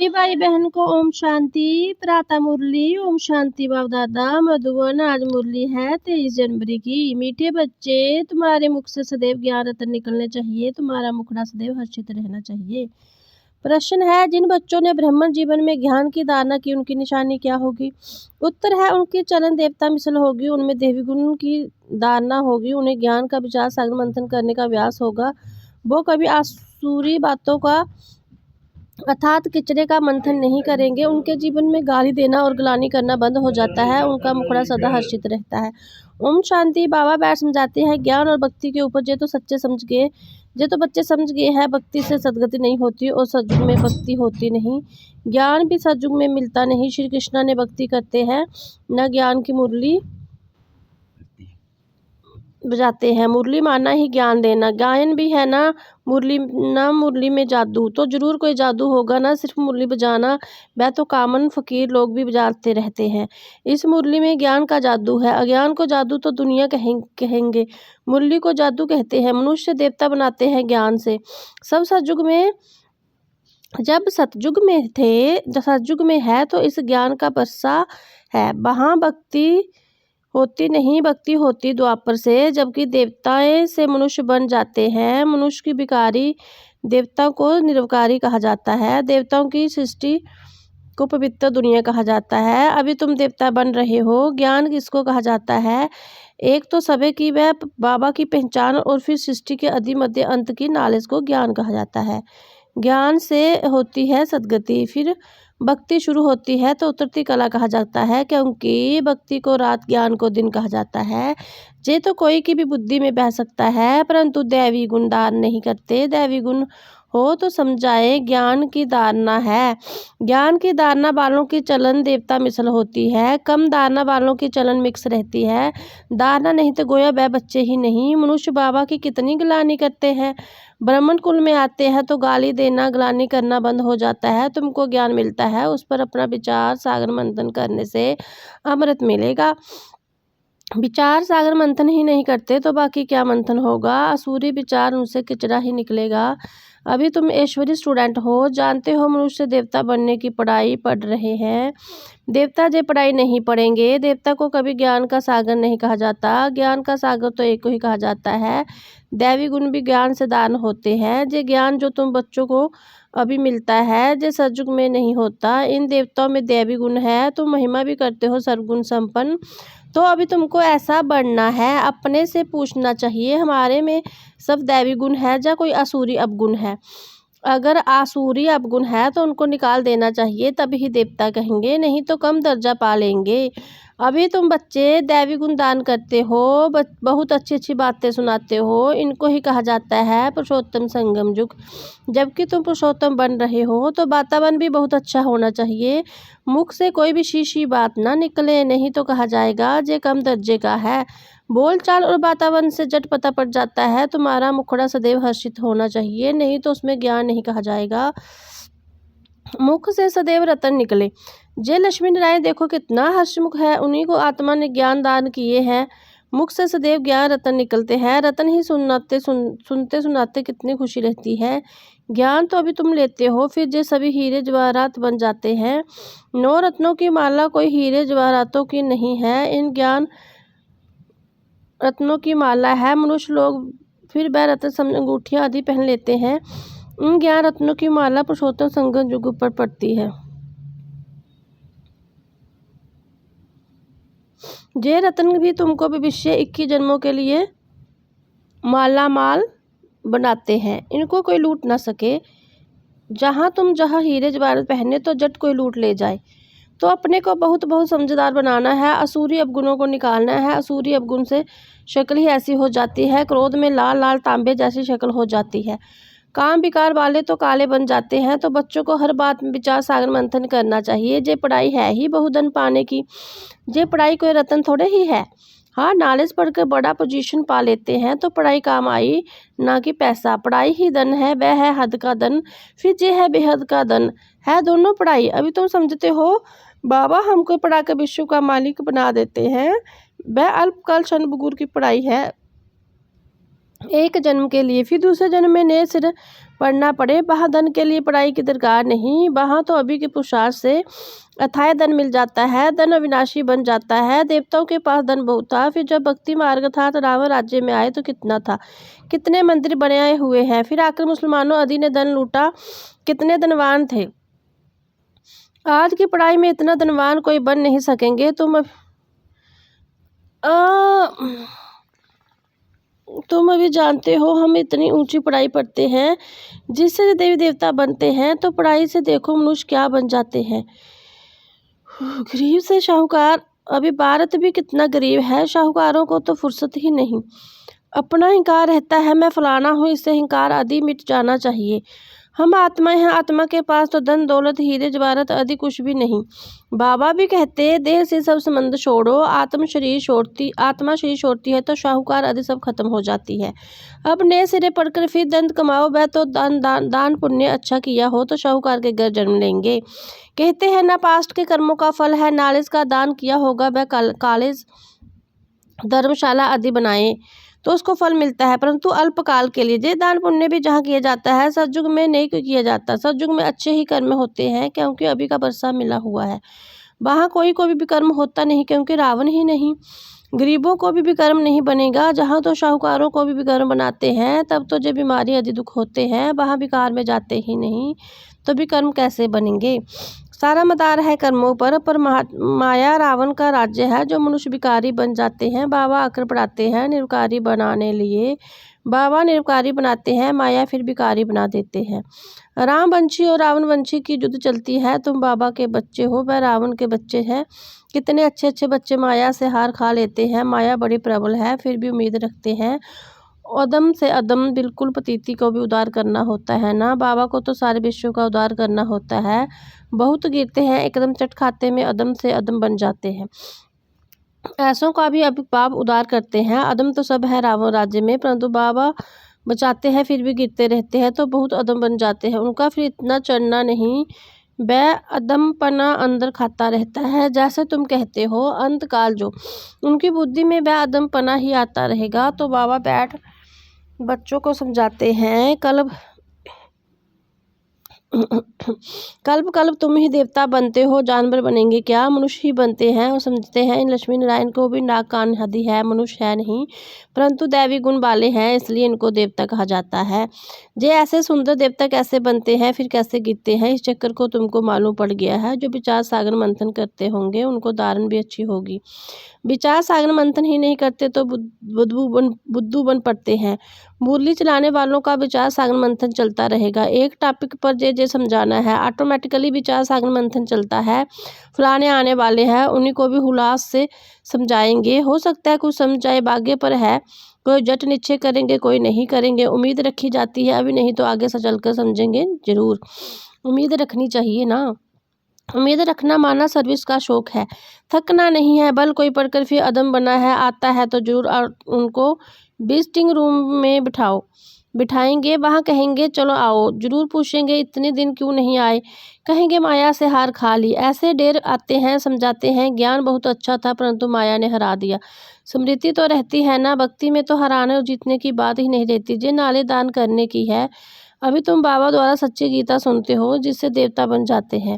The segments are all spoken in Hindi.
भाई बहन को ओम शांति। प्रातः मुरली। ओम शांति बाप दादा मधुबन। आज मुरली है 23 जनवरी की। मीठे बच्चे, तुम्हारे मुख से सदैव ज्ञान रतन निकलने चाहिए, तुम्हारा मुखड़ा सदैव हर्षित रहना चाहिए। प्रश्न है, जिन बच्चों ने ब्राह्मण जीवन में ज्ञान की धारणा की, उनकी निशानी क्या होगी? उत्तर है, उनकी चलन देवता मिसल होगी, उनमें देवी गुण की धारणा होगी, उन्हें ज्ञान का विचार सागर मंथन करने का अभ्यास होगा, वो कभी आसुरी बातों का अर्थात किचड़े का मंथन नहीं करेंगे, उनके जीवन में गाली देना और ग्लानि करना बंद हो जाता है, उनका मुखड़ा सदा हर्षित रहता है। ओम शांति। बाबा बैठ समझाते हैं, ज्ञान और भक्ति के ऊपर जे तो सच्चे समझ गए, जे तो बच्चे समझ गए हैं, भक्ति से सदगति नहीं होती और सतयुग में भक्ति होती नहीं, ज्ञान भी सतयुग में मिलता नहीं। श्री कृष्णा ने भक्ति करते हैं न ज्ञान की मुरली बजाते हैं। मुरली मारना ही ज्ञान देना, गायन भी है ना मुरली में जादू, तो जरूर कोई जादू होगा ना सिर्फ मुरली बजाना, वह तो कॉमन फकीर लोग भी बजाते रहते हैं। इस मुरली में ज्ञान का जादू है, अज्ञान को जादू तो दुनिया कहेंगे, मुरली को जादू कहते हैं। मनुष्य देवता बनाते हैं ज्ञान से। सब सतयुग में जब सतयुग में थे, सतयुग में है तो इस ज्ञान का बरसा है, वहाँ भक्ति होती नहीं, भक्ति होती द्वापर से, जबकि देवताएं से मनुष्य बन जाते हैं। मनुष्य की विकारी, देवताओं को निरवकारी कहा जाता है, देवताओं की सृष्टि को पवित्र दुनिया कहा जाता है। अभी तुम देवता बन रहे हो। ज्ञान किसको कहा जाता है? एक तो सभी की वह बाबा की पहचान, और फिर सृष्टि के आदि मध्य अंत की नॉलेज को ज्ञान कहा जाता है। ज्ञान से होती है सदगति, फिर भक्ति शुरू होती है तो उतरती कला कहा जाता है, क्योंकि भक्ति को रात, ज्ञान को दिन कहा जाता है। जे तो कोई की भी बुद्धि में बह सकता है, परंतु दैवी गुण धारण नहीं करते। दैवी गुण हो तो समझाए, ज्ञान की धारणा है। ज्ञान की धारणा वालों की चलन देवता मिसल होती है, कम धारणा वालों की चलन मिक्स रहती है। धारणा नहीं तो गोया वह बच्चे ही नहीं। मनुष्य बाबा की कितनी ग्लानि करते हैं, ब्राह्मण कुल में आते हैं तो गाली देना, ग्लानि करना बंद हो जाता है, तुमको ज्ञान मिलता है, उस पर अपना विचार सागर मंथन करने से अमृत मिलेगा। विचार सागर मंथन ही नहीं करते तो बाकी क्या मंथन होगा? असुरी विचार, उनसे किचड़ा ही निकलेगा। अभी तुम ऐश्वर्य स्टूडेंट हो, जानते हो मनुष्य देवता बनने की पढ़ाई पढ़ रहे हैं। देवता जे पढ़ाई नहीं पढ़ेंगे, देवता को कभी ज्ञान का सागर नहीं कहा जाता। ज्ञान का सागर तो एक को ही कहा जाता है। दैवी गुण भी ज्ञान से दान होते हैं। जे ज्ञान जो तुम बच्चों को अभी मिलता है, जे सतयुग में नहीं होता। इन देवताओं में दैवी गुण है, तुम महिमा भी करते हो सर्वगुण संपन्न, तो अभी तुमको ऐसा बढ़ना है। अपने से पूछना चाहिए, हमारे में सब दैवी गुण है या कोई आसुरी अवगुण है? अगर आसुरी अवगुण है तो उनको निकाल देना चाहिए, तभी ही देवता कहेंगे, नहीं तो कम दर्जा पा लेंगे। अभी तुम बच्चे दैवी गुण दान करते हो, बहुत अच्छी अच्छी बातें सुनाते हो, इनको ही कहा जाता है पुरुषोत्तम संगम युग। जबकि तुम पुरुषोत्तम बन रहे हो तो वातावरण भी बहुत अच्छा होना चाहिए, मुख से कोई भी शीशी बात ना निकले, नहीं तो कहा जाएगा जे कम दर्जे का है। बोलचाल और वातावरण से झट पता पड़ जाता है, तुम्हारा मुखड़ा सदैव हर्षित होना चाहिए, नहीं तो उसमें ज्ञान नहीं कहा जाएगा। मुख से सदैव रतन निकले। जय लक्ष्मी नारायण देखो कितना हर्षमुख है, उन्हीं को आत्मा ने ज्ञान दान किए हैं। मुख से सदैव ज्ञान रतन निकलते हैं, रतन ही सुनते सुनाते कितनी खुशी रहती है। ज्ञान तो अभी तुम लेते हो, फिर जे सभी हीरे जवाहरात बन जाते हैं। 9 रत्नों की माला कोई हीरे जवाहरातों की नहीं है, इन ज्ञान रत्नों की माला है। मनुष्य लोग फिर वह रत्न अंगूठियाँ आदि पहन लेते हैं, इन ज्ञान रत्नों की माला पुरुषोत्तम संगम युग पर पड़ती है। ये रत्न भी तुमको भविष्य 21 जन्मों के लिए माला माल बनाते हैं, इनको कोई लूट ना सके। जहाँ हीरे जवाहरात पहने तो जट कोई लूट ले जाए। तो अपने को बहुत बहुत समझदार बनाना है, असुरी अवगुणों को निकालना है। असुरी अवगुण से शक्ल ही ऐसी हो जाती है, क्रोध में लाल लाल तांबे जैसी शक्ल हो जाती है। काम विकार वाले तो काले बन जाते हैं। तो बच्चों को हर बात में विचार सागर मंथन करना चाहिए। जे पढ़ाई है ही बहुधन पाने की, जे पढ़ाई कोई रतन थोड़े ही है। हाँ, नॉलेज पढ़कर बड़ा पोजीशन पा लेते हैं तो पढ़ाई काम आई, ना कि पैसा। पढ़ाई ही धन है, वह है हद का धन, फिर जे है बेहद का धन है, दोनों पढ़ाई। अभी तुम समझते हो बाबा हमको पढ़ाकर विश्व का मालिक बना देते हैं, वह अल्पकाल क्षण बुगुर की पढ़ाई है, एक जन्म के लिए, फिर दूसरे जन्म में नए सिर पढ़ना पड़े। वहाँ धन के लिए पढ़ाई की दरकार नहीं, वहाँ तो अभी के पुरुषार्थ से अथाह धन मिल जाता है, धन अविनाशी बन जाता है। देवताओं के पास धन बहुत था, फिर जब भक्ति मार्ग था तो रावण राज्य में आए तो कितना था, कितने मंदिर बनाए हुए हैं, फिर आकर मुसलमानों आदि ने धन लूटा, कितने धनवान थे। आज की पढ़ाई में इतना धनवान कोई बन नहीं सकेंगे। तुम अभी जानते हो हम इतनी ऊंची पढ़ाई पढ़ते हैं जिससे देवी देवता बनते हैं, तो पढ़ाई से देखो मनुष्य क्या बन जाते हैं। गरीब से शाहूकार, अभी भारत भी कितना गरीब है, शाहूकारों को तो फुर्सत ही नहीं। अपना हिंकार रहता है, मैं फलाना हूँ, इससे हिंकार आदि मिट जाना चाहिए। हम आत्माएं हैं, आत्मा के पास तो धन दौलत हीरे जवाहरात आदि कुछ भी नहीं। बाबा भी कहते देह से सब संबंध छोड़ो, आत्मा शरीर छोड़ती है तो शाहूकार आदि सब खत्म हो जाती है। अब नए सिरे पढ़कर फिर धन कमाओ, वह तो दान पुण्य अच्छा किया हो तो शाहूकार के घर जन्म लेंगे। कहते हैं ना, पास्ट के कर्मों का फल है, नालिश का दान किया होगा वह कॉलेज धर्मशाला आदि बनाए तो उसको फल मिलता है, परंतु अल्पकाल के लिए। ये दान पुण्य भी जहाँ किया जाता है सतयुग में नहीं किया जाता। सतयुग में अच्छे ही कर्म होते हैं क्योंकि अभी का वर्षा मिला हुआ है। वहाँ कोई भी कर्म होता नहीं क्योंकि रावण ही नहीं। गरीबों को भी कर्म नहीं बनेगा, जहाँ तो शाहूकारों को भी कर्म बनाते हैं तब तो जो बीमारी आदि दुख होते हैं वहाँ विकार में जाते ही नहीं, तो भी कर्म कैसे बनेंगे। सारा मदार है कर्मों पर माया रावण का राज्य है, जो मनुष्य विकारी बन जाते हैं। बाबा आकर पढ़ाते हैं निरकारी बनाने लिए, बाबा निरकारी बनाते हैं, माया फिर विकारी बना देते हैं। राम वंशी और रावण वंशी की युद्ध चलती है, तुम बाबा के बच्चे हो, वह रावण के बच्चे हैं। कितने अच्छे अच्छे बच्चे माया से हार खा लेते हैं। माया बड़ी प्रबल है फिर भी उम्मीद रखते हैं। अदम से अदम बिल्कुल पतिति को भी उद्धार करना होता है ना, बाबा को तो सारे विश्व का उद्धार करना होता है। बहुत गिरते हैं एकदम चट खाते में अदम से अदम बन जाते हैं। ऐसों का भी अभी पाप उद्धार करते हैं। अदम तो सब है रावण राज्य में, परंतु बाबा बचाते हैं फिर भी गिरते रहते हैं तो बहुत अदम बन जाते हैं। उनका फिर इतना चढ़ना नहीं, वह अदमपना अंदर खाता रहता है। जैसे तुम कहते हो अंत काल जो उनकी बुद्धि में वह अदमपना ही आता रहेगा। तो बाबा बैठ बच्चों को समझाते हैं, कल्प कल्प तुम ही देवता बनते हो, जानवर बनेंगे क्या, मनुष्य ही बनते हैं। और समझते हैं इन लक्ष्मी नारायण को भी नाक कान आदि है, मनुष्य है नहीं, परंतु दैवी गुण वाले हैं इसलिए इनको देवता कहा जाता है। जे ऐसे सुंदर देवता कैसे बनते हैं फिर कैसे गिरते हैं, इस चक्कर को तुमको मालूम पड़ गया है। जो विचार सागर मंथन करते होंगे उनको धारण भी अच्छी होगी। विचार सागर मंथन ही नहीं करते तो बुद्धू बन पड़ते हैं। मुरली चलाने वालों का विचार सागर मंथन चलता रहेगा। एक टॉपिक पर जे समझाना है, ऑटोमेटिकली विचार सागर मंथन चलता है। फलाने आने वाले हैं उन्हीं को भी हुलास से समझाएंगे, हो सकता है कुछ समझ आए, भाग्य पर है। कोई जट निश्चय करेंगे कोई नहीं करेंगे, उम्मीद रखी जाती है, अभी नहीं तो आगे से चलकर समझेंगे जरूर। उम्मीद रखनी चाहिए ना, उम्मीद रखना माना सर्विस का शौक है, थकना नहीं है। बल कोई पढ़कर फिर अदम बना है, आता है तो जरूर उनको विजिटिंग रूम में बिठाएंगे, वहाँ कहेंगे चलो आओ, जरूर पूछेंगे इतने दिन क्यों नहीं आए, कहेंगे माया से हार खा ली। ऐसे ढेर आते हैं, समझाते हैं ज्ञान बहुत अच्छा था परंतु माया ने हरा दिया। स्मृति तो रहती है ना, भक्ति में तो हराने और जीतने की बात ही नहीं रहती, जे नाले दान करने की है। अभी तुम बाबा द्वारा सच्ची गीता सुनते हो जिससे देवता बन जाते हैं।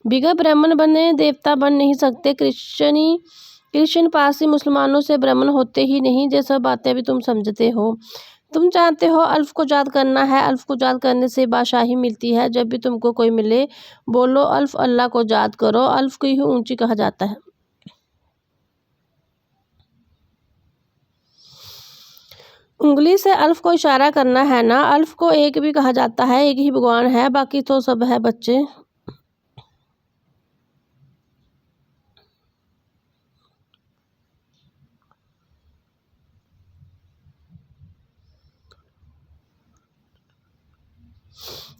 बिगड़ ब्राह्मण बने देवता बन नहीं सकते। क्रिश्चियन पारसी मुसलमानों से ब्राह्मण होते ही नहीं। ये सब बातें भी तुम समझते हो। तुम जानते हो अल्फ को याद करना है, अल्फ को याद करने से बादशाही मिलती है। जब भी तुमको कोई मिले बोलो अल्फ अल्लाह को याद करो, अल्फ को ही ऊंची कहा जाता है। उंगली से अल्फ को इशारा करना है ना, अल्फ को एक भी कहा जाता है, एक ही भगवान है, बाकी तो सब है बच्चे।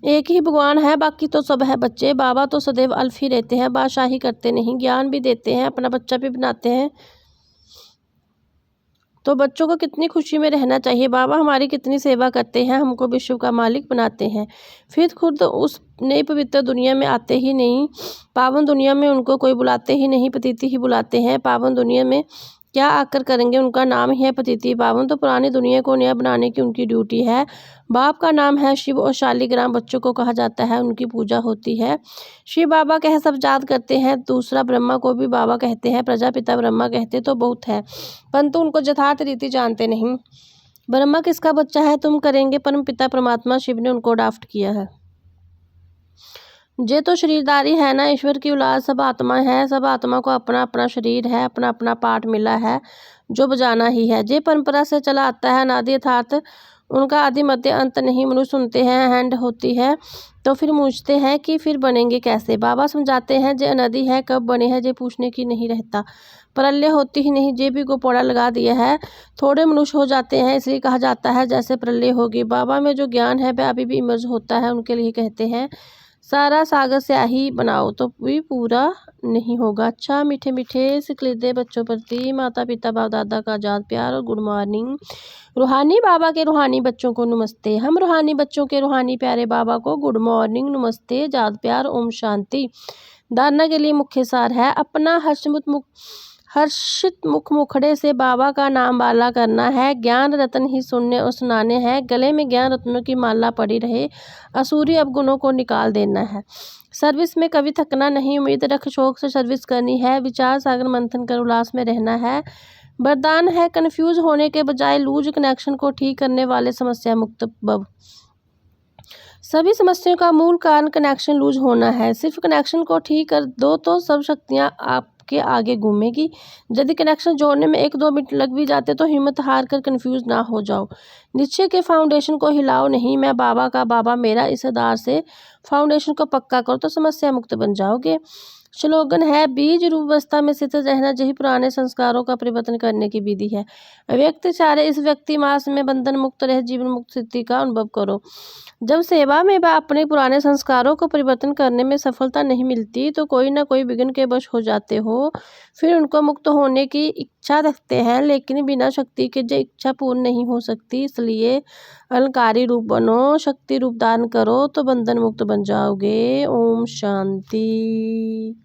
एक ही भगवान है, बाकी तो सब है बच्चे। बाबा तो सदैव अल्फ ही रहते हैं, बादशाही करते नहीं, ज्ञान भी देते हैं, अपना बच्चा भी बनाते हैं। तो बच्चों को कितनी खुशी में रहना चाहिए। बाबा हमारी कितनी सेवा करते हैं, हमको विश्व का मालिक बनाते हैं, फिर खुद उस नई पवित्र दुनिया में आते ही नहीं। पावन दुनिया में उनको कोई बुलाते ही नहीं, पतिति ही बुलाते हैं। पावन दुनिया में क्या आकर करेंगे, उनका नाम ही है पतिति पावन। तो पुरानी दुनिया को नया बनाने की उनकी ड्यूटी है। बाप का नाम है शिव और शालिग्राम बच्चों को कहा जाता है, उनकी पूजा होती है। शिव बाबा कह सब याद करते हैं, दूसरा ब्रह्मा को भी बाबा कहते हैं, प्रजापिता ब्रह्मा कहते तो बहुत है, परंतु उनको यथार्थ रीति जानते नहीं। ब्रह्मा किसका बच्चा है, तुम करेंगे, परम पिता परमात्मा शिव ने उनको अडॉप्ट किया है। ये तो शरीरदारी है ना, ईश्वर की औलाद सब आत्मा है, सब आत्मा को अपना अपना शरीर है, अपना अपना पार्ट मिला है जो बजाना ही है। ये परंपरा से चला आता है अनादि अर्थात उनका आदि मध्य अंत नहीं। मनुष्य सुनते हैं हैंड होती है तो फिर पूछते हैं कि फिर बनेंगे कैसे। बाबा समझाते हैं जे अनादि है, कब बने हैं जे पूछने की नहीं रहता। प्रलय होती ही नहीं, जे भी गोपोड़ा लगा दिया है। थोड़े मनुष्य हो जाते हैं इसलिए कहा जाता है जैसे प्रलय होगी। बाबा में जो ज्ञान है वह अभी भी इमर्ज होता है, उनके लिए कहते हैं सारा सागर स्याही बनाओ तो भी पूरा नहीं होगा। अच्छा मीठे मीठे सिकलिदे बच्चों प्रति माता पिता बाप दादा का आजाद प्यार और गुड मॉर्निंग। रूहानी बाबा के रूहानी बच्चों को नमस्ते। हम रूहानी बच्चों के रूहानी प्यारे बाबा को गुड मॉर्निंग, नमस्ते, आजाद प्यार, ओम शांति। धारणा के लिए मुख्य सार है, अपना हर्षित मुख मुखड़े से बाबा का नाम बाला करना है। ज्ञान रत्न ही सुनने और सुनाने हैं, गले में ज्ञान रत्नों की माला पड़ी रहे। असुरी अवगुणों को निकाल देना है। सर्विस में कभी थकना नहीं, उम्मीद रख शौक से सर्विस करनी है। विचार सागर मंथन कर उल्लास में रहना है। वरदान है कंफ्यूज होने के बजाय लूज कनेक्शन को ठीक करने वाले समस्या मुक्त भव। सभी समस्याओं का मूल कारण कनेक्शन लूज होना है। सिर्फ कनेक्शन को ठीक कर दो तो सब शक्तियां आपके आगे घूमेगी। यदि कनेक्शन जोड़ने में 1-2 मिनट लग भी जाते तो हिम्मत हार कर कन्फ्यूज ना हो जाओ। निश्चय के फाउंडेशन को हिलाओ नहीं, मैं बाबा का बाबा मेरा, इस आधार से फाउंडेशन को पक्का करो तो समस्या मुक्त बन जाओगे। स्लोगन है बीज रूप अवस्था में स्थित रहना, यही पुराने संस्कारों का परिवर्तन करने की विधि है। व्यक्ति चाहे इस व्यक्ति मास में बंधन मुक्त रह जीवन मुक्त स्थिति का अनुभव करो। जब सेवा में वह अपने पुराने संस्कारों को परिवर्तन करने में सफलता नहीं मिलती तो कोई ना कोई विघ्न के वश हो जाते हो, फिर उनको मुक्त होने की इच्छा रखते हैं, लेकिन बिना शक्ति के जो इच्छा पूर्ण नहीं हो सकती। इसलिए अलंकारी रूप बनो, शक्ति रूप दान करो तो बंधन मुक्त बन जाओगे। ओम शांति।